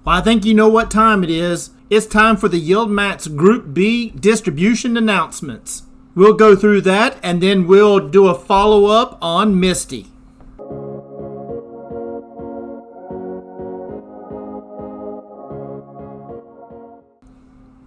Well, I think you know what time it is. It's time for the YieldMax Group B distribution announcements. We'll go through that and then we'll do a follow-up on MSTY.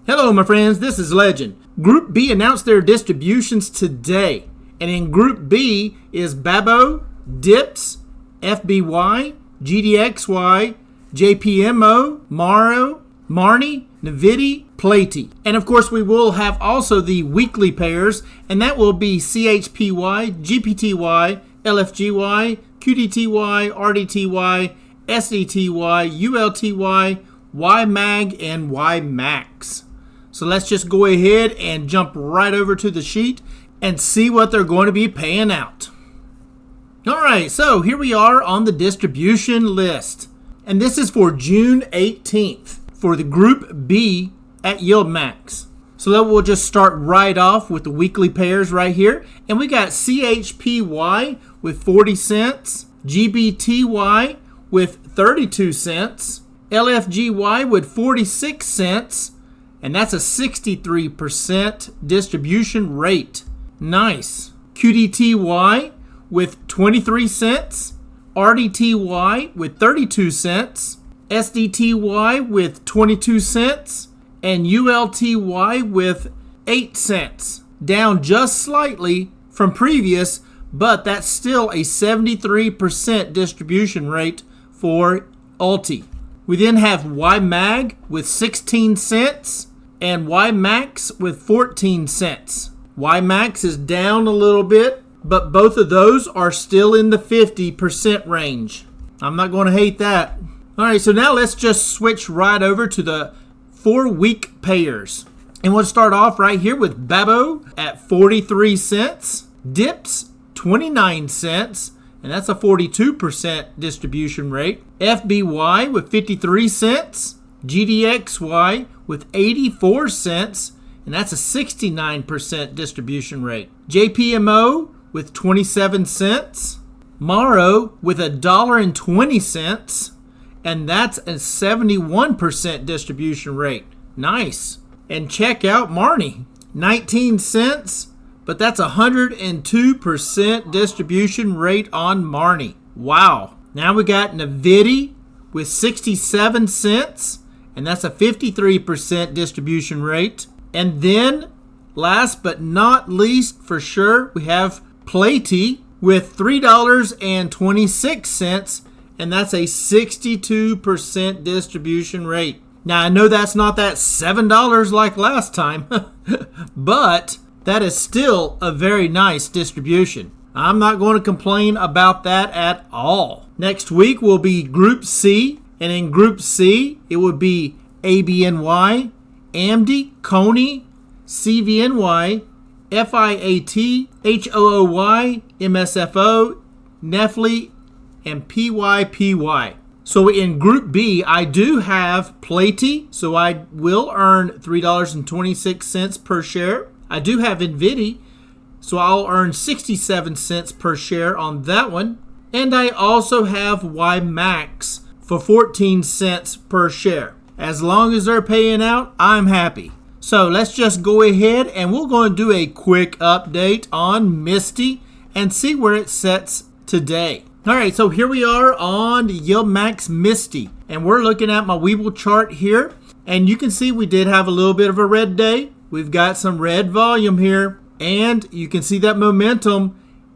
Hello my friends, this is Legend. Group B announced their distributions today. And in Group B is Babo, DIPS, FBY, GDXY, JPMO, Maro, Marnie, NVDY PLTY. And of course we will have also the weekly pairs, and that will be CHPY, GPTY, LFGY, QDTY, RDTY, SDTY, ULTY, YMAG, and YMAX. So let's just go ahead and jump right over to the sheet and see what they're going to be paying out. Alright, so here we are on the distribution list. And this is for June 18th for the Group B at YieldMax. So we'll just start right off with the weekly pairs right here. And we got CHPY with 40 cents, GBTY with 32 cents, LFGY with 46 cents, and that's a 63% distribution rate. Nice. QDTY with 23 cents, RDTY with 32 cents, SDTY with 22 cents, and ULTY with 8 cents. Down just slightly from previous, but that's still a 73% distribution rate for ULTY. We then have YMAG with 16 cents and YMAX with 14 cents. YMAX is down a little bit, but both of those are still in the 50% range. I'm not going to hate that. All right, so now let's just switch right over to the 4-week pairs. And we'll start off right here with Babo at 43 cents, DIPS 29 cents, and that's a 42% distribution rate. FBY with 53 cents, GDXY with 84 cents, and that's a 69% distribution rate. JPMO with 27 cents, Maro with $1.20, and that's a 71% distribution rate. Nice. And check out Marnie, 19 cents, but that's a 102% distribution rate on Marnie. Wow. Now we got NVDY with 67 cents, and that's a 53% distribution rate. And then, last but not least for sure, we have PLTY with $3.26, and that's a 62% distribution rate. Now, I know that's not that $7 like last time, but that is still a very nice distribution. I'm not going to complain about that at all. Next week will be Group C, and in Group C, it would be ABNY, AMD, Coney, CVNY, FIAT, HOOY, MSFO, Nefly, and PYPY. So in Group B, I do have PLTY, so I will earn $3.26 per share. I do have NVDY, so I'll earn 67 cents per share on that one. And I also have YMAX for 14 cents per share. As long as they're paying out, I'm happy. So let's just go ahead and we're going to do a quick update on MSTY and see where it sets today. All right, so here we are on YieldMax MSTY, and we're looking at my Webull chart here, and you can see we did have a little bit of a red day. We've got some red volume here, and you can see that momentum.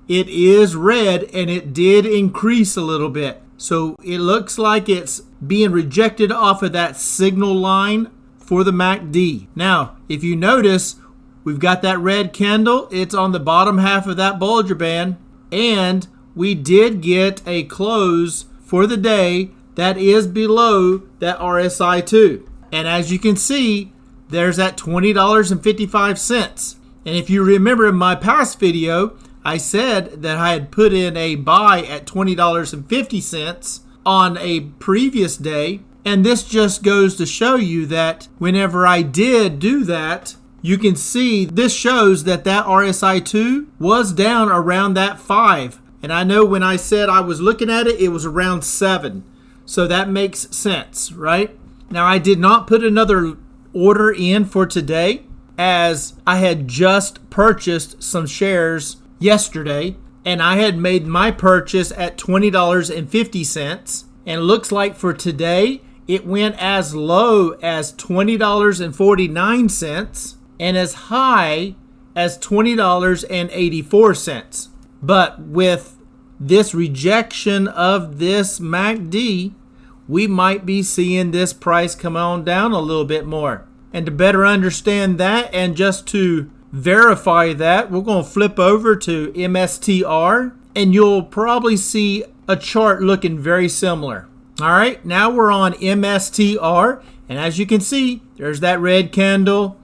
It is red, and it did increase a little bit. So it looks like it's being rejected off of that signal line for the MACD. Now, if you notice, we've got that red candle. It's on the bottom half of that Bollinger Band, and we did get a close for the day that is below that RSI 2. And as you can see, there's that $20.55. And if you remember in my past video, I said that I had put in a buy at $20.50 on a previous day. And this just goes to show you that whenever I did do that, you can see this shows that that RSI 2 was down around that 5. And I know when I said I was looking at it, it was around 7. So that makes sense, right? Now, I did not put another order in for today as I had just purchased some shares yesterday, and I had made my purchase at $20.50, and looks like for today it went as low as $20.49 and as high as $20.84. But with this rejection of this MACD, we might be seeing this price come on down a little bit more. And to better understand that, and just to verify that, we're going to flip over to MSTR, and you'll probably see a chart looking very similar. All right, now we're on MSTR, and as you can see, there's that red candle,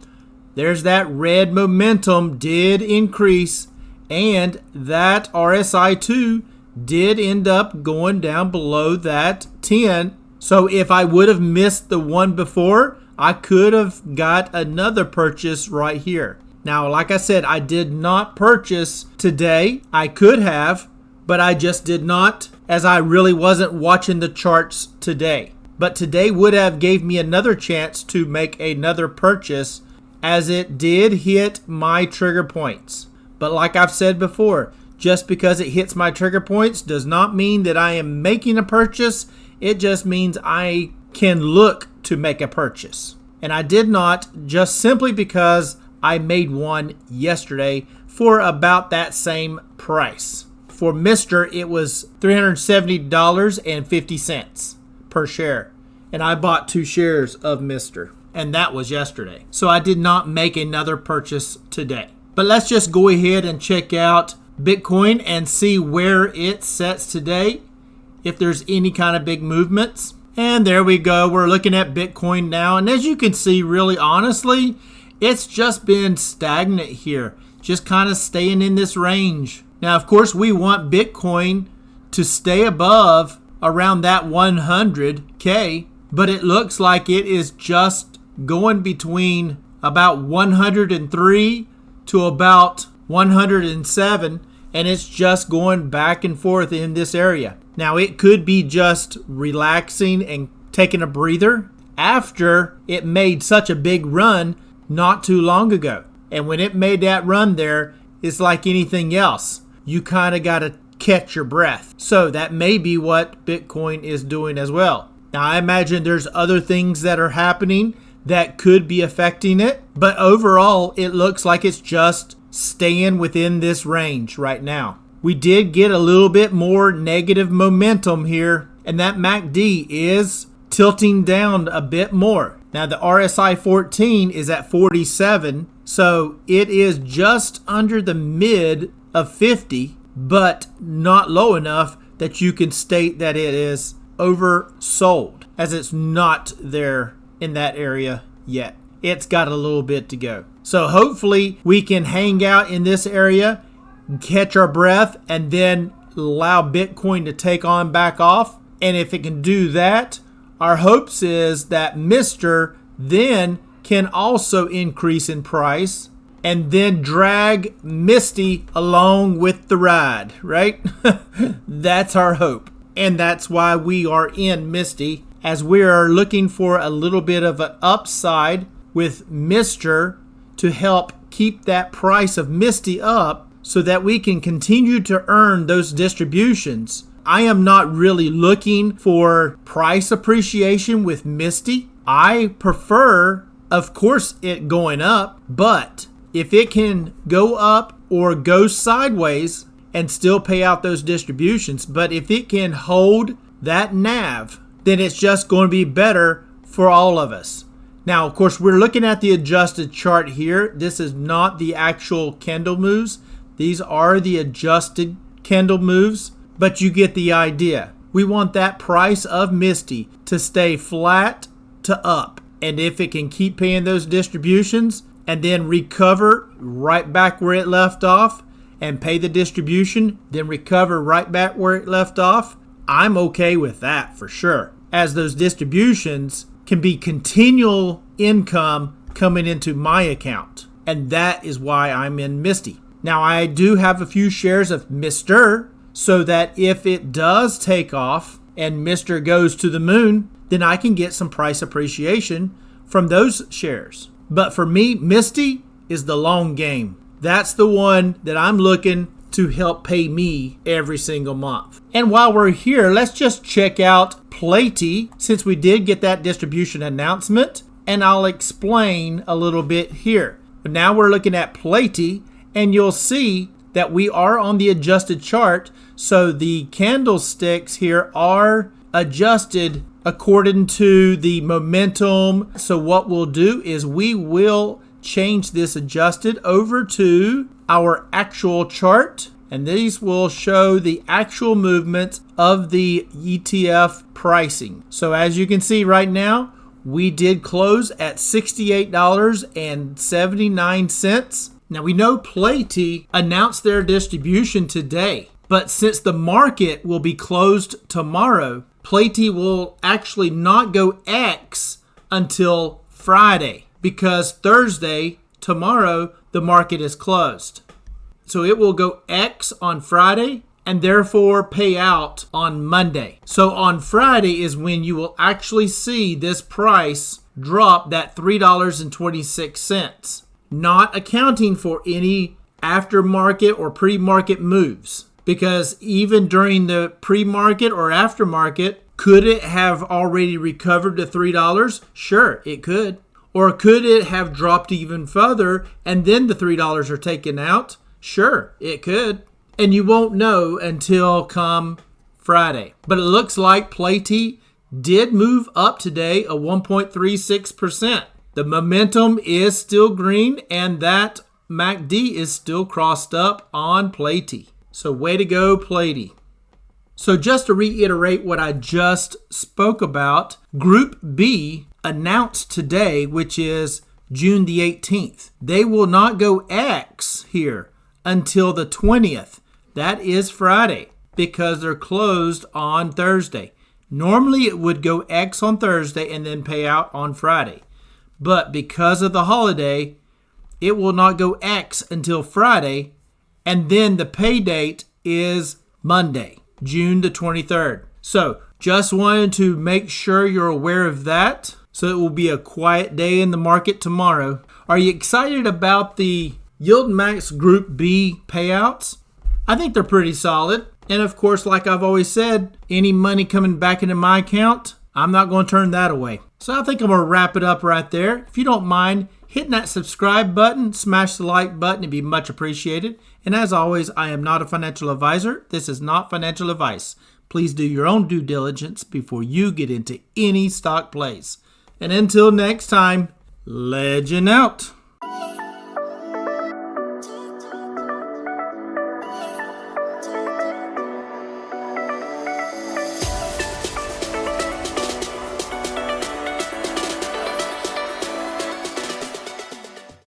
there's that red momentum did increase, and that RSI2 did end up going down below that 10. So if I would have missed the one before, I could have got another purchase right here. Now, like I said, I did not purchase today. I could have, but I just did not, as I really wasn't watching the charts today. But today would have gave me another chance to make another purchase, as it did hit my trigger points. But like I've said before, just because it hits my trigger points does not mean that I am making a purchase. It just means I can look to make a purchase. And I did not, just simply because I made one yesterday for about that same price. For Mr., it was $370.50 per share. And I bought 2 shares of Mr., and that was yesterday. So I did not make another purchase today. But let's just go ahead and check out Bitcoin and see where it sets today, if there's any kind of big movements. And there we go. We're looking at Bitcoin now. And as you can see, really honestly, it's just been stagnant here, just kind of staying in this range. Now, of course, we want Bitcoin to stay above around that 100K, but it looks like it is just going between about 103 to about 107, and it's just going back and forth in this area. Now, it could be just relaxing and taking a breather after it made such a big run not too long ago. And when it made that run there, it's like anything else. You kind of got to catch your breath. So that may be what Bitcoin is doing as well. Now, I imagine there's other things that are happening that could be affecting it, but overall, it looks like it's just staying within this range right now. We did get a little bit more negative momentum here, and that MACD is tilting down a bit more. Now, the RSI 14 is at 47, so it is just under the mid of 50, but not low enough that you can state that it is oversold, as it's not there in that area yet. It's got a little bit to go. So hopefully we can hang out in this area, catch our breath, and then allow Bitcoin to take on back off. And if it can do that, our hopes is that Mr. then can also increase in price and then drag Misty along with the ride, right? That's our hope. And that's why we are in Misty, as we are looking for a little bit of an upside with Mr. to help keep that price of Misty up so that we can continue to earn those distributions. I am not really looking for price appreciation with Misty. I prefer, of course, it going up, but if it can go up or go sideways and still pay out those distributions, but if it can hold that NAV, then it's just going to be better for all of us. Now, of course, we're looking at the adjusted chart here. This is not the actual candle moves. These are the adjusted candle moves, but you get the idea. We want that price of Misty to stay flat to up. And if it can keep paying those distributions and then recover right back where it left off and pay the distribution, then recover right back where it left off, I'm okay with that for sure, as those distributions can be continual income coming into my account. And that is why I'm in Misty. Now, I do have a few shares of Mr. so that if it does take off and Mr. goes to the moon, then I can get some price appreciation from those shares. But for me, MSTY is the long game. That's the one that I'm looking to help pay me every single month. And while we're here, let's just check out PLTY, since we did get that distribution announcement, and I'll explain a little bit here. But now we're looking at PLTY, and you'll see that we are on the adjusted chart, so the candlesticks here are adjusted according to the momentum. So what we'll do is we will change this adjusted over to our actual chart, and these will show the actual movement of the ETF pricing. So as you can see right now, we did close at $68.79. Now we know PLTY announced their distribution today, but since the market will be closed tomorrow, PLTY will actually not go X until Friday, because Thursday, tomorrow, the market is closed. So it will go X on Friday and therefore pay out on Monday. So on Friday is when you will actually see this price drop that $3.26, not accounting for any aftermarket or pre-market moves. Because even during the pre-market or aftermarket, could it have already recovered to $3? Sure, it could. Or could it have dropped even further and then the $3 are taken out? Sure, it could. And you won't know until come Friday. But it looks like PLTY did move up today, a 1.36%. The momentum is still green, and that MACD is still crossed up on PLTY. So way to go, PLTY. So just to reiterate what I just spoke about, Group B announced today, which is June the 18th. They will not go X here until the 20th. That is Friday, because they're closed on Thursday. Normally it would go X on Thursday and then pay out on Friday. But because of the holiday, it will not go X until Friday, and then the pay date is Monday, June the 23rd. So just wanted to make sure you're aware of that. So it will be a quiet day in the market tomorrow. Are you excited about the YieldMax Group B payouts? I think they're pretty solid. And of course, like I've always said, any money coming back into my account, I'm not going to turn that away. So I think I'm going to wrap it up right there. If you don't mind hitting that subscribe button, smash the like button, it'd be much appreciated. And as always, I am not a financial advisor. This is not financial advice. Please do your own due diligence before you get into any stock plays. And until next time, legend out.